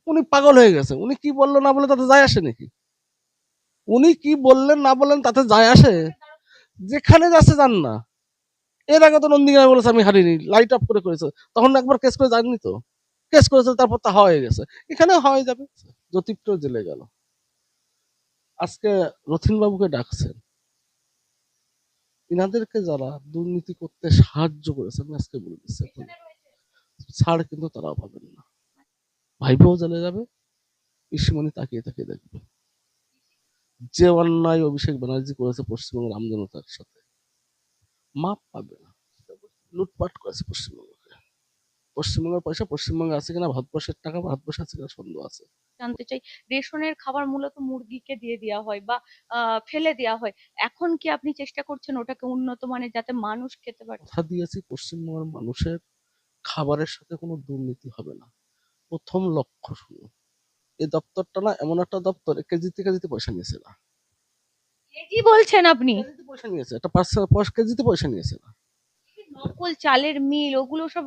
উনি পাগল হয়ে গেছে। উনি কি বললো না বলে তাতে যায় আসে নাকি? উনি কি বললেন না বললেন তাতে যায় আসে? যেখানে যাচ্ছে যান না। এর আগে তো নন্দীগ্রামে বলেছে আমি হারিনি, লাইট অফ করে করেছে। তখন একবার কেস করে যাননি তো। কেস করেছে তারপর তা হয়ে গেছে। এখানেও হয়ে যাবে। জ্যোতিপ্রিয় জেলে গেল। আজকে রথীন বাবুকে ডাকছেন। ইনাদেরকে যারা দুর্নীতি করতে সাহায্য করেছে আমি আজকে বলে দিচ্ছি ছাড় কিন্তু তারাও পাবেন না। ভাইপোও জেলে যাবে, পিসিমণি তাকিয়ে তাকিয়ে দেখবে। যে অন্যায় অভিষেক ব্যানার্জি করেছে পশ্চিমবঙ্গের আমজনতার সাথে মাপ পাবে না। লুটপাট করেছে পশ্চিমবঙ্গকে। পশ্চিমবঙ্গের পয়সা পশ্চিমবঙ্গে আছে কিনা, ভারতবর্ষের টাকা ভারতবর্ষে আছে কিনা সন্দেহ আছে। জানতে চাই, রেশনের খাবার মূলত মুরগিকে দিয়ে দেওয়া হয় বা ফেলে দেওয়া হয়। এখন কি আপনি চেষ্টা করছেন ওটাকে উন্নত মানের, যাতে মানুষ খেতে পারে? কথা দিয়েছি পশ্চিমবঙ্গের মানুষের খাবারের সাথে কোনো দুর্নীতি হবে না। প্রথম লক্ষ্য শুরু। এই দপ্তরটা না এমন একটা দপ্তর, কেজিতে কেজিতে পয়সা নিয়েছে না। কি বলছেন আপনি? কেজিতে পয়সা নিয়েছে, একটা পার্সেল কেজিতে পয়সা নিয়েছে না। নকল চালের মিল ওগুলো সব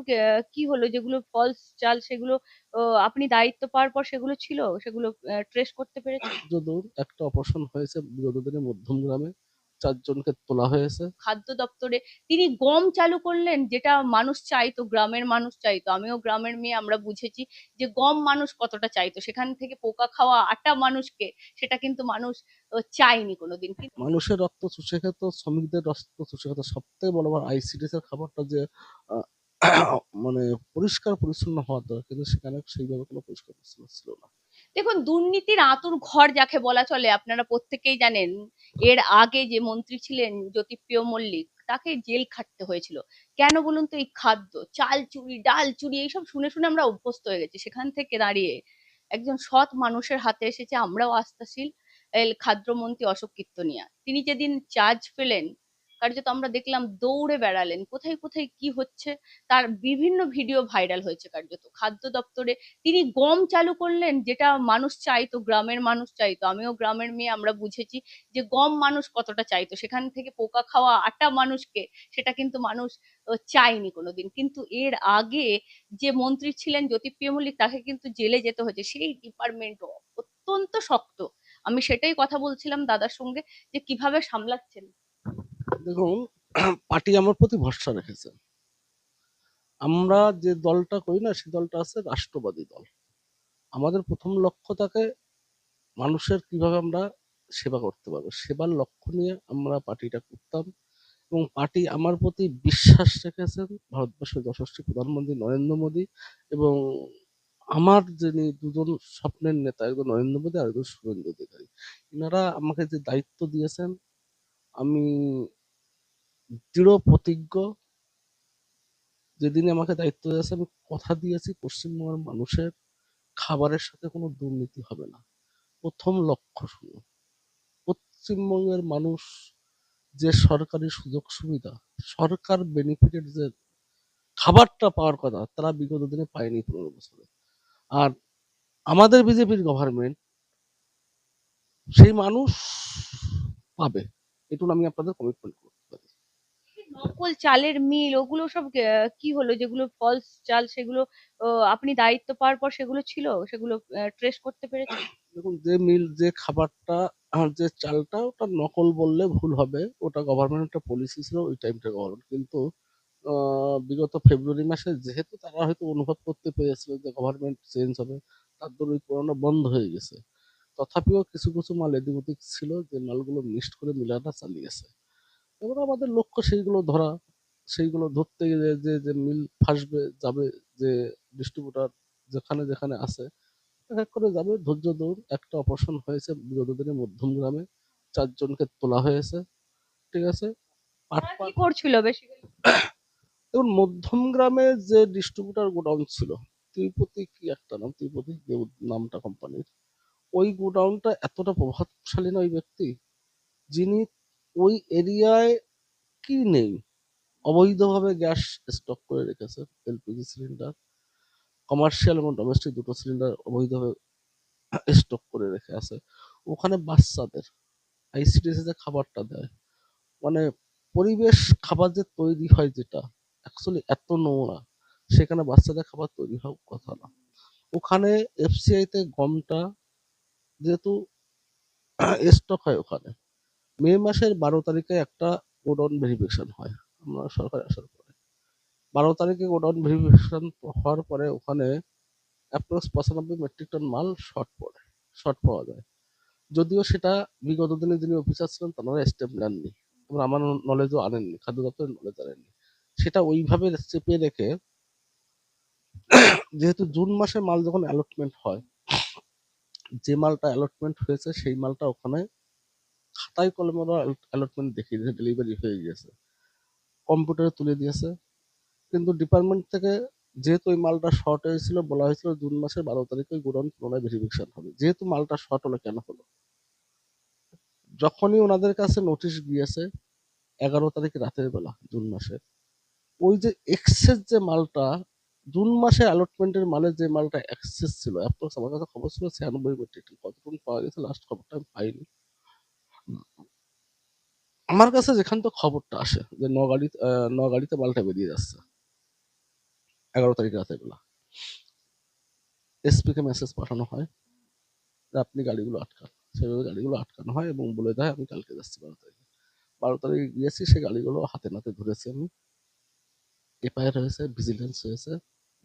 কি হলো, যেগুলো ফলস চাল সেগুলো আপনি দায়িত্ব পাওয়ার পর সেগুলো ছিল, সেগুলো ট্রেস করতে পেরেছেন? যদুর একটা অপারেশন হয়েছে বিগত দিনে মধ্যমগ্রামে, 4 জনকে তোলা হয়েছে। খাদ্য দপ্তরে তিনি গম চালু করলেন, যেটা মানুষ চাইতো, গ্রামের মানুষ চাইতো। আমিও গ্রামের মেয়ে, আমরা বুঝেছি যে গম মানুষ কতটা চাইতো। সেখান থেকে পোকা খাওয়া আটা মানুষকে, সেটা কিন্তু মানুষ চায়নি কোনোদিন। কিন্তু মানুষের রক্ত চুষে খেত, শ্রমিকদের রক্ত চুষে খেত। সব থেকে বড় বার আইসিডিএস এর খাবারটা যে আহ, মানে পরিষ্কার পরিচ্ছন্ন হওয়া দরকার, কিন্তু সেখানে সেইভাবে কোনো পরিষ্কার পরিচ্ছন্ন ছিল না। দেখুন, দুর্নীতির আঁতুড় ঘর যাকে বলা চলে, আপনারা প্রত্যেকেই জানেন। এর আগে যে মন্ত্রী ছিলেন জ্যোতিপ্রিয় মল্লিক, তাকে জেল খাটতে হয়েছিল। কেন বলুন তো? এই খাদ্য, চাল চুরি, ডাল চুরি, এইসব শুনে শুনে আমরা অভ্যস্ত হয়ে গেছি। সেখান থেকে দাঁড়িয়ে একজন সৎ মানুষের হাতে এসেছে আমরাও আস্থাশীল খাদ্যমন্ত্রী অশোক কীর্তনিয়া। তিনি যেদিন চার্জ পেলেন, কার্যত আমরা দেখলাম দৌড়ে বেড়ালেন কোথায় কোথায় কি হচ্ছে। তার বিভিন্ন ভিডিও ভাইরাল হয়েছে। কার্যত খাদ্য দপ্তরে তিনি গম চালু করলেন, যেটা মানুষ চাইতো, গ্রামের মানুষ চাইতো। আমিও গ্রামের মেয়ে, আমরা বুঝেছি যে গম মানুষ কতটা চাইতো। সেখান থেকে পোকা খাওয়া আটা মানুষকে, সেটা কিন্তু মানুষ চায়নি কোনোদিন। কিন্তু এর আগে যে মন্ত্রী ছিলেন জ্যোতিপ্রিয় মল্লিক, তাকে কিন্তু জেলে যেতে হয়েছে। সেই ডিপার্টমেন্ট অত্যন্ত শক্ত। আমি সেটাই কথা বলছিলাম দাদার সঙ্গে, যে কিভাবে সামলাচ্ছেন। দেখুন, পার্টি আমার প্রতি ভরসা রেখেছে। আমরা যে দলটা করি না, সেই দলটা আছে রাষ্ট্রবাদী দল। আমাদের প্রথম লক্ষ্য থাকে মানুষের কিভাবে আমরা সেবা করতে পারবো, সেবার লক্ষ্য নিয়ে আমরা পার্টিটা করতাম। এবং পার্টি আমার প্রতি বিশ্বাস রেখেছেন ভারতবর্ষের যশস্বী প্রধানমন্ত্রী নরেন্দ্র মোদী এবং আমার যিনি দুজন স্বপ্নের নেতা, একজন নরেন্দ্র মোদী আর একজন শুভেন্দু অধিকারী। এনারা আমাকে যে দায়িত্ব দিয়েছেন, আমি দৃঢ় প্রতিজ্ঞ। যেদিন আমাকে দায়িত্ব দিয়েছে আমি কথা দিয়েছি পশ্চিমবঙ্গের মানুষের খাবারের সাথে কোনো দুর্নীতি হবে না। প্রথম লক্ষ্য শুরু। পশ্চিমবঙ্গের মানুষ যে সরকারি সুযোগ সুবিধা, সরকার বেনিফিটেড যে খাবারটা পাওয়ার কথা, তারা বিগত দিনে পায়নি 15 বছরে। আর আমাদের বিজেপির গভর্নমেন্ট সেই মানুষ পাবে, এটুকু আমি আপনাদের কমিটমেন্ট করতে পারি। নকল চালের মিল ওগুলো সব কি হলো, যেগুলো ফলস চাল সেগুলো আপনি দায়িত্ব পাওয়ার পর সেগুলো ছিল, সেগুলো ট্রেস করতে পেরেছেন? দেখুন, যে মিল যে খাবারটা যে চালটা, ওটা নকল বললে ভুল হবে। ওটা গভর্নমেন্ট একটা পলিসি ছিল ওই টাইমটা গভর্নমেন্ট, কিন্তু বিগত ফেব্রুয়ারি মাসে যেহেতু তারা হয়তো অনুভব করতে পেরেছিল যে গভর্নমেন্ট চেঞ্জ হবে, তার জন্য ওই পুরানো বন্ধ হয়ে গেছে। তথাপিও কিছু কিছু মাল এদিক ওদিক ছিল, যে মালগুলো মিক্সড করে মিলাটা চালিয়েছে। এবার আমাদের লক্ষ্য সেইগুলো ধরা। সেইগুলো ধরতে গেলে যে যে মিল ফাসবে যাবে, যে ডিস্ট্রিবিউটার যেখানে যেখানে আছে এক এক করে যাবে। ধৈর্য ধরুন, একটা অপারেশন হয়েছে বিগত দিনে মধ্যমগ্রামে, 4 জনকে তোলা হয়েছে। ঠিক আছে। পাট তারা কি পাট করছিল বেসিক্যালি? দেখুন, মধ্যমগ্রামে যে ডিস্ট্রিবিউটার গোডাউন ছিল, তিরুপতি কি একটা নাম, তিরুপতি নামটা কোম্পানির। ওই গোডাউনটা এতটা প্রভাবশালী না ওই ব্যক্তি, যিনি ওই এরিয়ায় কি নেই, অবৈধভাবে গ্যাস স্টক করে রেখেছে। এলপিজি সিলিন্ডার, কমার্শিয়াল এবং ডোমেস্টিক দুটো সিলিন্ডার অবৈধভাবে স্টক করে রেখে আছে। ওখানে বাচ্চাদের আইসিডিএস যে খাবারটা দেয়, মানে পরিবেশ খাবার যে তৈরি হয় যেটা অ্যাকচুয়ালি এত নোংরা, সেখানে বাচ্চাদের খাবার তৈরি হওয়ার কথা না। ওখানে এফসিআই তে গমটা যেহেতু স্টক হয় ওখানে, মে মাসের 12 তারিখে একটা গোডাউন ভেরিফিকেশন হয় আমরা সরকার আসার পরে। 12 তারিখে গোডাউন ভেরিফিকেশন হওয়ার পরে ওখানে অ্যাপ্রক্স 95 মেট্রিক টন মাল শর্ট পাওয়া যায়। যদিও সেটা বিগত দিনে যিনি অফিসার ছিলেন তারা স্টেপ নেননি এবং আমার নলেজও আনেননি, খাদ্য দপ্তরের নলেজ আনেননি। সেটা ওইভাবে চেপে রেখে, যেহেতু জুন মাসে মাল যখন অ্যালটমেন্ট হয়, যে মালটা অ্যালটমেন্ট হয়েছে সেই মালটা ওখানে খাতায় কলমে অ্যালটমেন্ট দেখিয়ে দিয়েছে, ডেলিভারি হয়ে গিয়েছে, কম্পিউটারে তুলে দিয়েছে। কিন্তু ডিপার্টমেন্ট থেকে যেহেতু ওই মালটা শর্ট হয়েছিল, বলা হয়েছিল জুন মাসের 12 তারিখে গোডাউন পুনরায় ভেরিফিকেশন হবে। যেহেতু মালটা শর্ট হলো, কেন হলো? যখনই ওনাদের কাছে নোটিশ গিয়েছে 11 তারিখ রাতের বেলা জুন মাসে, ওই যে এক্সেস যে মালটা, জুন মাসে অ্যালটমেন্টের মালে যে মালটা এক্সেস ছিল, অ্যাপ্রক্স আমার কাছে খবর ছিল 96 মেট্রিক টন। কতটুকু পাওয়া গেছে লাস্ট খবরটা আমি পাইনি। আমার কাছে যেখান থেকে খবরটা আসে যে নগাড়িতে মালটা বেরিয়ে যাচ্ছে 11 তারিখ রাতের বেলা, এসপি কে মেসেজ পাঠানো হয় যে আপনি গাড়িগুলো আটকান। সেভাবে গাড়িগুলো আটকানো হয় এবং বলে দেয় আমি কালকে যাচ্ছি 12 তারিখে। 12 তারিখে গিয়েছি, সে গাড়িগুলো হাতে নাতে ধরেছি আমি। এফআইআর হয়েছে, ভিজিলেন্স হয়েছে।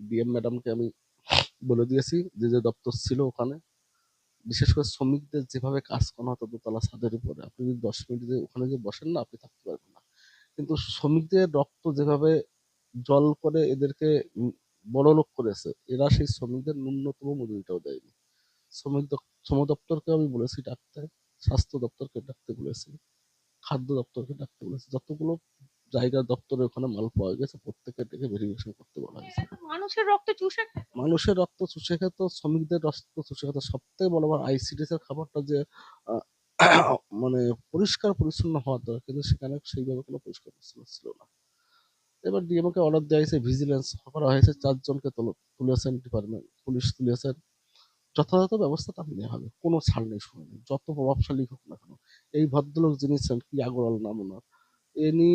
ডিএম ম্যাডামকে আমি বলে দিয়েছি যে যে দপ্তর ছিল ওখানে, বিশেষ করে শ্রমিকদের যেভাবে কাজ করানো হতো দোতলা ছাদের উপরে, আপনি যদি 10 মিনিট ওখানে যে বসেন না, আপনি থাকতে পারবেন না। কিন্তু শ্রমিকদের রক্ত যেভাবে জল করে এদেরকে বড়লোক করেছে, এরা সেই শ্রমিকদের ন্যূনতম মজুরিটাও দেয়নি। শ্রম দপ্তরকে আমি বলেছি ডাকতে, স্বাস্থ্য দপ্তরকে ডাকতে বলেছি, খাদ্য দপ্তরকে ডাকতে বলেছি, যতগুলো জায়গার দপ্তরে ওখানে মাল পাওয়া গেছে প্রত্যেককে ডেকে ভেরিফিকেশন করতে বলা হয়েছে। এরা তো মানুষের রক্ত চুষে খায়। মানুষের রক্ত চুষে খেত, শ্রমিকদের রক্ত চুষে খেত। সবথেকে বড় বার আইসিডিএস এর খাবারটা যে আহ, মানে পরিষ্কার পরিচ্ছন্ন হওয়ার দরকার, কিন্তু সেখানে সেইভাবে কোনো পরিষ্কার পরিচ্ছন্ন ছিল না। এবার ডিএমও কে অর্ডার দেওয়া হয়েছে, ভিজিলেন্স করা হয়েছে, 4 জনকে তুলেছেন, ডিপার্টমেন্ট পুলিশ তুলেছেন। যথাযথ ব্যবস্থা তার নেওয়া হবে, কোনো ছাড় নেই, শুনে নেই, যত প্রভাবশালী হোক না কেন। এই ভদ্রলোক যিনি ছিলেন, কি আগরওয়াল নাম ওনার, ইনি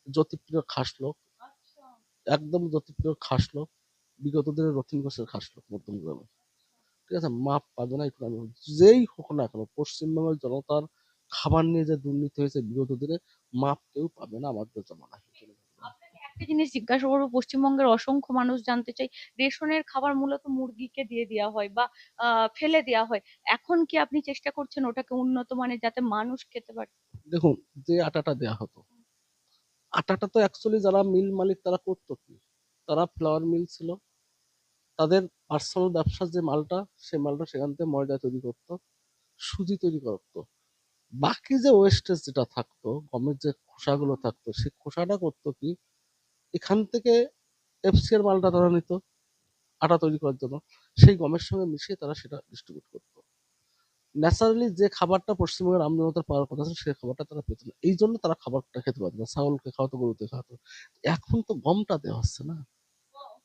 জ্যোতিপ্রিয় খাস লোক, আচ্ছা। একদম জ্যোতিপ্রিয় খাস লোক, বিগত দিনের রথিন ঘোষের খাস লোক মধ্যমগ্রামে। ঠিক আছে, মাপ পাবে না একটু, আমি যেই হোক না কেন পশ্চিমবঙ্গের জনতার খাবার নিয়ে যে দুর্নীতি হয়েছে বিগত দিনে, মাপ কেউ পাবে না আমাদের জমানায়। আপনাকে একটা জিনিস জিজ্ঞাসা করবো, পশ্চিমবঙ্গের অসংখ্য মানুষ জানতে চাই, রেশনের খাবার মূলত মুরগিকে দিয়ে দেওয়া হয় বা ফেলে দেওয়া হয়। এখন কি আপনি চেষ্টা করছেন ওটাকে উন্নত মানের, যাতে মানুষ খেতে পারে? দেখুন, যে আটাটা দেয়া হতো, আটাটা তো অ্যাকচুয়ালি যারা মিল মালিক তারা করতো কি, তারা ফ্লাওয়ার মিল ছিল, তাদের পার্সোনাল ব্যবসার যে মালটা, সে মালটা সেখান থেকে ময়দা তৈরি করতো, সুজি তৈরি করতো। বাকি যে ওয়েস্টেজ যেটা থাকতো, গমের যে খোসাগুলো থাকতো, সেই খোসাটা করতো কি, এখান থেকে এফসি এর মালটা তারা নিত আটা তৈরি করার জন্য, সেই গমের সঙ্গে মিশিয়ে তারা সেটা ডিস্ট্রিবিউট করতো। ন্যাচারালি যে খাবারটা পশ্চিমবঙ্গের আমজনতার পাওয়ার কথা ছিল, সেই খাবারটা তারা পেত না। এই জন্য তারা খাবারটা খেতে পারতো না, ছাগলকে খাওয়াতো, গরুতে খাওয়াতো। এখন তো গমটা দেওয়া হচ্ছে না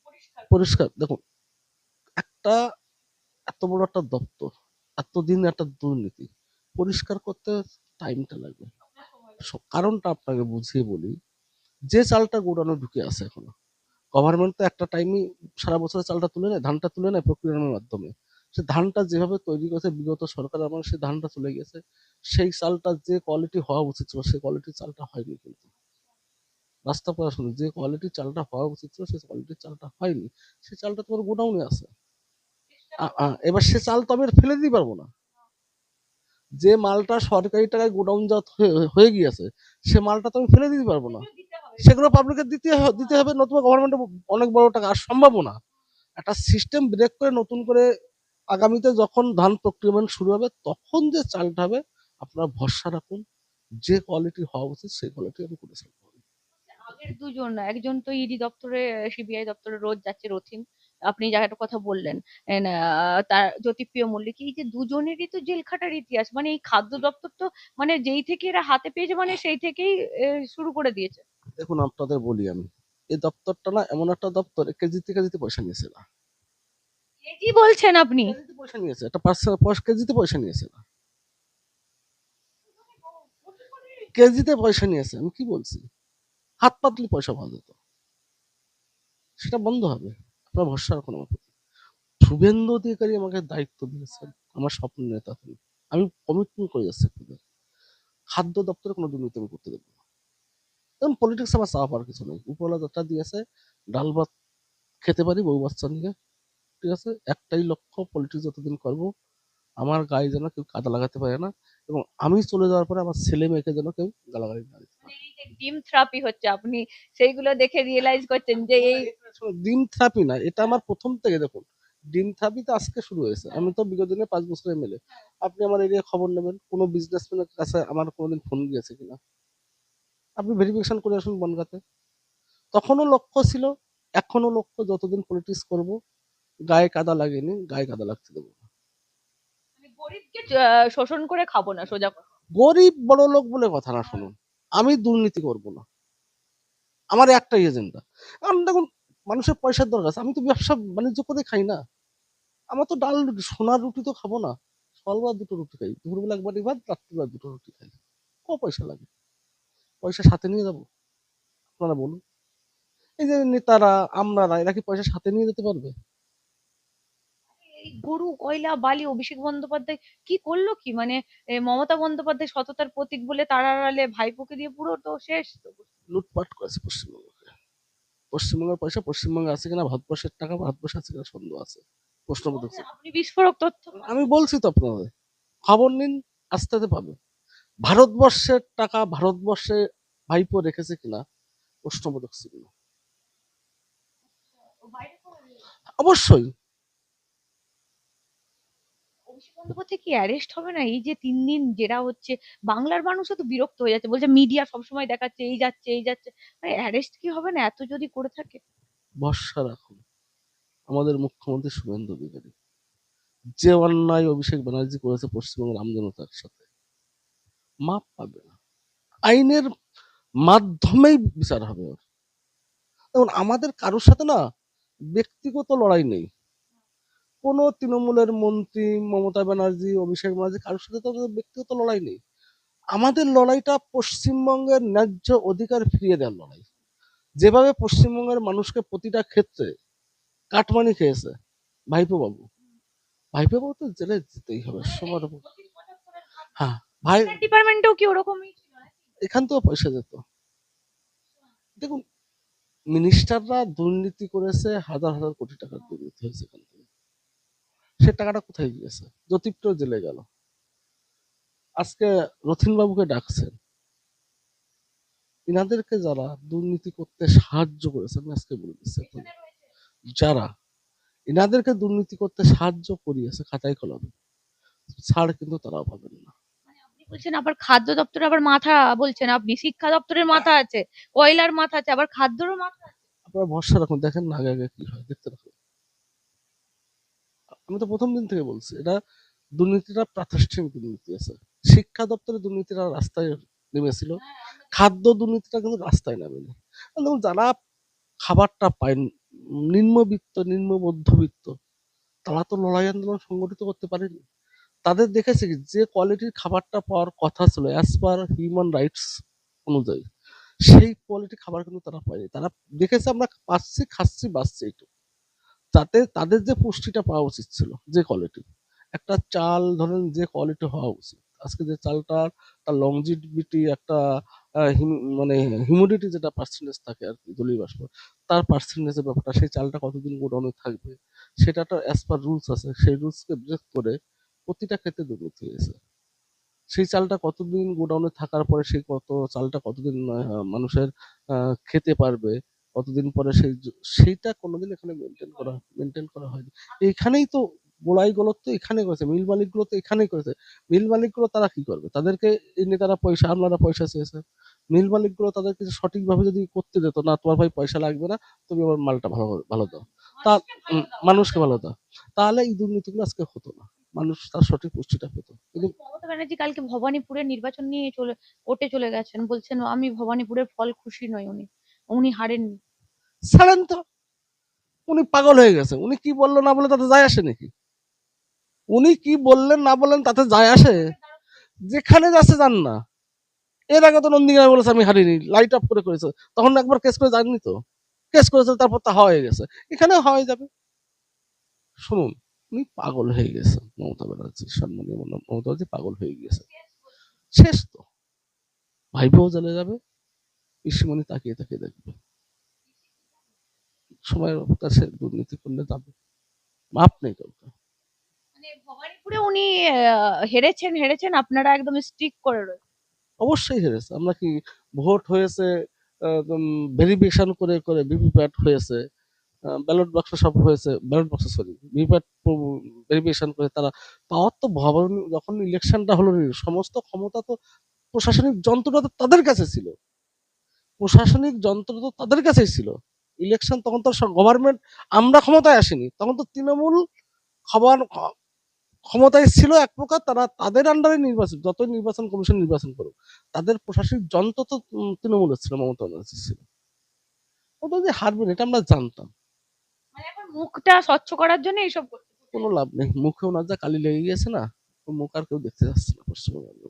পরিষ্কার পরিষ্কার। দেখুন, একটা এত বড় একটা দপ্তর, এতদিন একটা দুর্নীতি পরিষ্কার করতে টাইমটা লাগবে। কারণটা আপনাকে বুঝিয়ে বলি, যে চালটা গোডাউনে ঢুকে আছে এখনো, গভর্নমেন্ট তো একটা টাইমই সারা বছরের চালটা তুলে নেয়, ধানটা তুলে নেয় প্রক্রিয়ার মাধ্যমে। সে ধানটা যেভাবে তৈরি করেছে বিগত সরকার আমার, সেই ধানটা চলে গেছে। সেই চালটা যে কোয়ালিটি হওয়া উচিত ছিল, সেই কোয়ালিটির চালটা হয়নি। কিন্তু বাস্তব কথা শুনুন, যে কোয়ালিটির চালটা হওয়া উচিত ছিল সেই কোয়ালিটির চালটা হয়নি। সেই চালটা তোমার গোডাউনে আছে। এবার সে চাল তো আমি আর ফেলে দিতে পারবো না। যে মালটা সরকারি টাকায় গোডাউনজাত হয়ে গিয়েছে, সে মালটা তো আমি ফেলে দিতে পারবো না। সেগুলো পাবলিকের দিতে হবে, নতুবা গভর্নমেন্টের অনেক বড় টাকা আর সম্ভাবও না। একটা সিস্টেম ব্রেক করে নতুন করে আগামীতে যখন ধান প্রক্রিয়াকরণ শুরু হবে, তখন যে চালটা হবে, আপনারা ভরসা রাখুন, যে কোয়ালিটি হওয়া উচিত সেই কোয়ালিটি আমি করে ছাড়বো। আগের দুজন, একজন তো ইডি দপ্তরে, সিবিআই দপ্তরে রোজ যাচ্ছে, রথিন, আপনি যার কথা বললেন, তার জ্যোতিপ্রিয় মল্লিক, এই যে দুজনেরই তো জেল খাটার ইতিহাস। মানে এই খাদ্য দপ্তর তো, মানে যেই থেকে এরা হাতে পেয়েছে, মানে সেই থেকেই শুরু করে দিয়েছে। দেখুন, আপনাদের বলি আমি, এই দপ্তরটা না এমন একটা দপ্তর, কেজিতে কেজিতে পয়সা নিয়েছে না। এ কি বলছেন আপনি? কেজিতে পয়সা নিয়েছে, একটা পার্সেন্ট কেজিতে পয়সা নিয়েছে না, কেজিতে পয়সা নিয়েছে। আমি কি বলছি, হাত পাতলি পয়সা পাওয়া যেত, সেটা বন্ধ হবে। আপনার ভরসা রাখুন আমার প্রতি। শুভেন্দু অধিকারী আমাকে দায়িত্ব দিয়েছেন আমার স্বপ্ন নেতা তিনি। আমি কমিটমেন্ট করে যাচ্ছি আপনাদের, খাদ্য দপ্তরে কোনো দুর্নীতি আমি করতে দেবো না। কারণ পলিটিক্স আমার চাওয়া পাওয়ার কিছু নেই, উপরওয়ালা যতটা দিয়েছে ডাল ভাত খেতে পারি বউ বাচ্চা নিয়ে, ঠিক আছে? একটাই লক্ষ্য, পলিটিক্স যতদিন করবো আমার গায়ে যেন কেউ কাদা লাগাতে পারে না, এবং আমি চলে যাওয়ার পরে আমার ছেলে মেয়েকে যেন কেউ গালাগালি না দিতে মানে পারে। এই যে ডিম থেরাপি হচ্ছে, আপনি সেইগুলো দেখে রিয়েলাইজ করছেন যে এই ডিম থেরাপি না, এটা আমার প্রথম থেকে দেখুন, ডিম থেরাপি তো আজকে শুরু হয়েছে, আমি তো বিগত দিনে 5 বছর এমএলএ। আপনি আমার এরিয়া খবর নেবেন, কোনো বিজনেসম্যানের কাছে আমার কোনোদিন ফোন গিয়েছে কিনা আপনি ভেরিফিকেশন করে আসুন বনগাঁতে। তখনও লক্ষ্য ছিল, এখনো লক্ষ্য, যতদিন পলিটিক্স করব গায়ে কাদা লাগেনি, গায়ে কাদা লাগতে দেবো না। মানে গরিবকে শোষণ করে খাবো না, সোজা কথা। গরিব বড় লোক বলে কথা না, শুনুন, আমি দুর্নীতি করব না, আমার একটাই এজেন্ডা। কারণ দেখুন, মানুষের পয়সার দরকার আছে, আমি তো ব্যবসা বাণিজ্য করে খাই না, আমার তো ডাল রুটি, সোনার রুটি তো খাবো না। সকালবেলা 2টো রুটি খাই, দুপুরবেলা একবারই ভাত, রাত্রিবেলা 2টো রুটি খাই। পয়সা লাগে, পয়সা সাথে নিয়ে যাবো? আপনারা বলুন, এই যে নেতারা, আমলারা, এরা কি পয়সা সাথে নিয়ে যেতে পারবে? এই গরু কয়লা বালি অভিষেক বন্দ্যোপাধ্যায় কি করলো কি, মানে মমতা বন্দ্যোপাধ্যায় সততার প্রতীক বলে তার আড়ালে ভাইপোকে দিয়ে পুরো তো শেষ তো। লুটপাট করেছে পশ্চিমবঙ্গকে, পশ্চিমবঙ্গের পয়সা পশ্চিমবঙ্গে আছে কিনা, ভারতবর্ষের টাকা ভারতবর্ষে আছে কিনা সন্দেহ আছে, প্রশ্নবোধক বলছেন ছিল। আপনি বিস্ফোরক তথ্য আমি পাচ্ছেন। বলছি তো আপনাদের, খবর নিন, আস্তে আস্তে পাবে। ভারতবর্ষের টাকা ভারতবর্ষে ভাইপো রেখেছে কিনা প্রশ্নবোধক ছিল। ও বাইরে করে। অবশ্যই। অভিষেক বন্দ্যোপাধ্যায় কি অ্যারেস্ট হবে না? এই যে 3 দিন জেরা হচ্ছে, বাংলার মানুষও তো বিরক্ত হয়ে যাচ্ছে, বলছে মিডিয়া সবসময় দেখাচ্ছে এই যাচ্ছে এই যাচ্ছে, মানে অ্যারেস্ট কি হবে না এত যদি করে থাকে? ভরসা রাখুন আমাদের মুখ্যমন্ত্রী শুভেন্দু অধিকারী, যে অন্যায় অভিষেক ব্যানার্জি করেছে পশ্চিমবঙ্গের আমজনতার সাথে, মাপ পাবে না, আইনের মাধ্যমেই বিচার হবে ওর। দেখুন, আমাদের কারোর সাথে না ব্যক্তিগত লড়াই নেই, কোনো তৃণমূলের মন্ত্রী মমতা ব্যানার্জি, অভিষেক ব্যানার্জি, কারোর সাথে তো আমাদের ব্যক্তিগত লড়াই নেই। আমাদের লড়াইটা পশ্চিমবঙ্গের ন্যায্য অধিকার ফিরিয়ে দেওয়ার লড়াই। যেভাবে পশ্চিমবঙ্গের মানুষকে প্রতিটা ক্ষেত্রে কাটমানি খেয়েছে ভাইপো বাবু, ভাইপো বাবু তো জেলে যেতেই হবে সময়ের উপর। হ্যাঁ ভাই, ডিপার্টমেন্টেও কি ওরকমই ছিল নাকি? এখান থেকেও পয়সা যেত। দেখুন, মিনিস্টাররা দুর্নীতি করেছে, হাজার হাজার কোটি টাকার দুর্নীতি হয়েছে এখান থেকে, সে টাকাটা কোথায় গিয়েছে? জ্যোতিপ্র জেলে গেল, আজকে রথিন বাবুকে ডাকছেন, ইনাদেরকে যারা দুর্নীতি করতে সাহায্য করেছে, আমি আজকে বলে দিচ্ছি আপনাদের, যারা ইনাদেরকে দুর্নীতি করতে সাহায্য করিয়েছে খাতায় কলমে, ছাড় কিন্তু তারাও পাবেন না। মানে আপনি বলছেন আবার খাদ্য দপ্তরে আবার মাথা, বলছেন আপনি শিক্ষা দপ্তরের মাথা আছে, কয়লার মাথা আছে, আবার খাদ্যেরও মাথা আছে। আপনারা ভরসা রাখুন, দেখেন না আগে আগে কি হয়, দেখতে রাখুন। আমি তো প্রথম দিন থেকে বলছি, এটা দুর্নীতিটা প্রাতিষ্ঠানিক দুর্নীতি আছে। শিক্ষা দপ্তরের দুর্নীতিটা রাস্তায় নেমেছিল, খাদ্য দুর্নীতিটা কিন্তু রাস্তায় নামেনি। দেখুন, যারা খাবারটা পায়, নিম্নবিত্ত নিম্ন মধ্যবিত্ত, তারা তো লড়াই আন্দোলন সংগঠিত করতে পারেনি। তাদের দেখেছে কি, যে কোয়ালিটির খাবারটা পাওয়ার কথা ছিল অ্যাজ পার হিউম্যান রাইটস অনুযায়ী, সেই কোয়ালিটি খাবার কিন্তু তারা পায়নি। তারা দেখেছে আমরা পাচ্ছি, খাচ্ছি, বাঁচছি একটু, যাতে তাদের যে পুষ্টিটা পাওয়া উচিত ছিল, যে কোয়ালিটি, একটা চাল ধরেন যে কোয়ালিটি হওয়া উচিত, আজকে যে চালটার তার লংজিভিটি, একটা মানে হিউমিডিটি যেটা পার্সেন্টেজ থাকে আর কি, জলীয় বাষ্প, তার পার্সেন্টেজের ব্যাপারটা, সেই চালটা কতদিন গোডাউনে থাকবে, সেটা তো অ্যাজ পার রুলস আছে, সেই রুলসকে ব্রেক করে প্রতিটা ক্ষেত্রে দুর্নীতি হয়েছে। সেই চালটা কতদিন গোডাউনে থাকার পরে, সেই চালটা কতদিন মানুষের খেতে পারবে, কতদিন পরে সেইটা কোনোদিন এখানে মেনটেন করা হয়নি। এইখানেই তো গোড়াই গলত তো এখানে করেছে, মিল মালিকগুলো তো এখানেই করেছে। মিল মালিকগুলো তারা কি করবে? তাদেরকে এই নেতারা পয়সা, আমলারা পয়সা চেয়েছে। মিল মালিকগুলো তাদেরকে সঠিকভাবে যদি করতে দিত, না তোমার ভাই পয়সা লাগবে না, তুমি আমার মালটা ভালো ভালো দাও, তা মানুষকে ভালো দাও, তাহলে এই দুর্নীতিগুলো আজকে হতো না, মানুষ তার সঠিক পুষ্টিটা পেত। কিন্তু মমতা ব্যানার্জি কালকে ভবানীপুরের নির্বাচন নিয়ে কোর্টে চলে গেছেন, বলছেন আমি ভবানীপুরের ফল খুশি নই, উনি উনি হারেননি। ছাড়েন তো, উনি পাগল হয়ে গেছে, উনি কি বললো না বলে তাতে যায় আসে নাকি? উনি কি বললেন না বললেন তাতে যায় আসে? যেখানে যাচ্ছে যান না। এর আগে তো নন্দীগ্রামে বলেছে আমি হারিনি, লাইট অফ করে করেছে, তখন একবার কেস করে যাননি তো, কেস করেছে, তারপর তা হয়ে গেছে, এখানেও হয়ে যাবে। শুনুন, উনি পাগল হয়ে গেছেন, মমতা ব্যানার্জি, সম্মানীয় মমতা ব্যানার্জি পাগল হয়ে গিয়েছে। শেষ তো, ভাইপোও জেলে যাবে, পিসিমণি তাকিয়ে তাকিয়ে দেখবে, সময়ের কাছে দুর্নীতি করলে যাবে, মাপ নেই কাউকে। মানে ভবানীপুরে উনি হেরেছেন আপনারা একদম স্ট্রিক করে রয়েছেন। অবশ্যই হেরেছে। আমরা কি ভোট হয়েছে ভেরিফিকেশন করে করে ভিভিপ্যাট হয়েছে, ব্যালট বাক্স সব হয়েছে, ব্যালট বাক্স সরি ভিভিপ্যাট ভেরিফিকেশন করে তারা পাওয়ার তো ভবন, যখন ইলেকশনটা হলো সমস্ত ক্ষমতা তো প্রশাসনিক যন্ত্রটা তো তাদের কাছে ছিল, প্রশাসনিক যন্ত্র তো তাদের কাছেই ছিল। ইলেকশন তখন তো গভর্নমেন্ট, আমরা ক্ষমতায় আসিনি, তখন তো তৃণমূল খবর ক্ষমতায় ছিল এক প্রকার, তারা তাদের আন্ডারে নির্বাচন, যতই নির্বাচন কমিশন নির্বাচন করুক, তাদের প্রশাসনিক যন্ত্র তো তৃণমূলের ছিল, মমতা ব্যানার্জি ছিল। ওটা যে হারবেন এটা আমরা জানতাম। মানে এখন মুখটা স্বচ্ছ করার জন্য এইসব করছে। কোনো লাভ নেই, মুখে ওনার যা কালি লেগে গিয়েছে না, ও মুখ আর কেউ দেখতে যাচ্ছে না পশ্চিমবঙ্গে।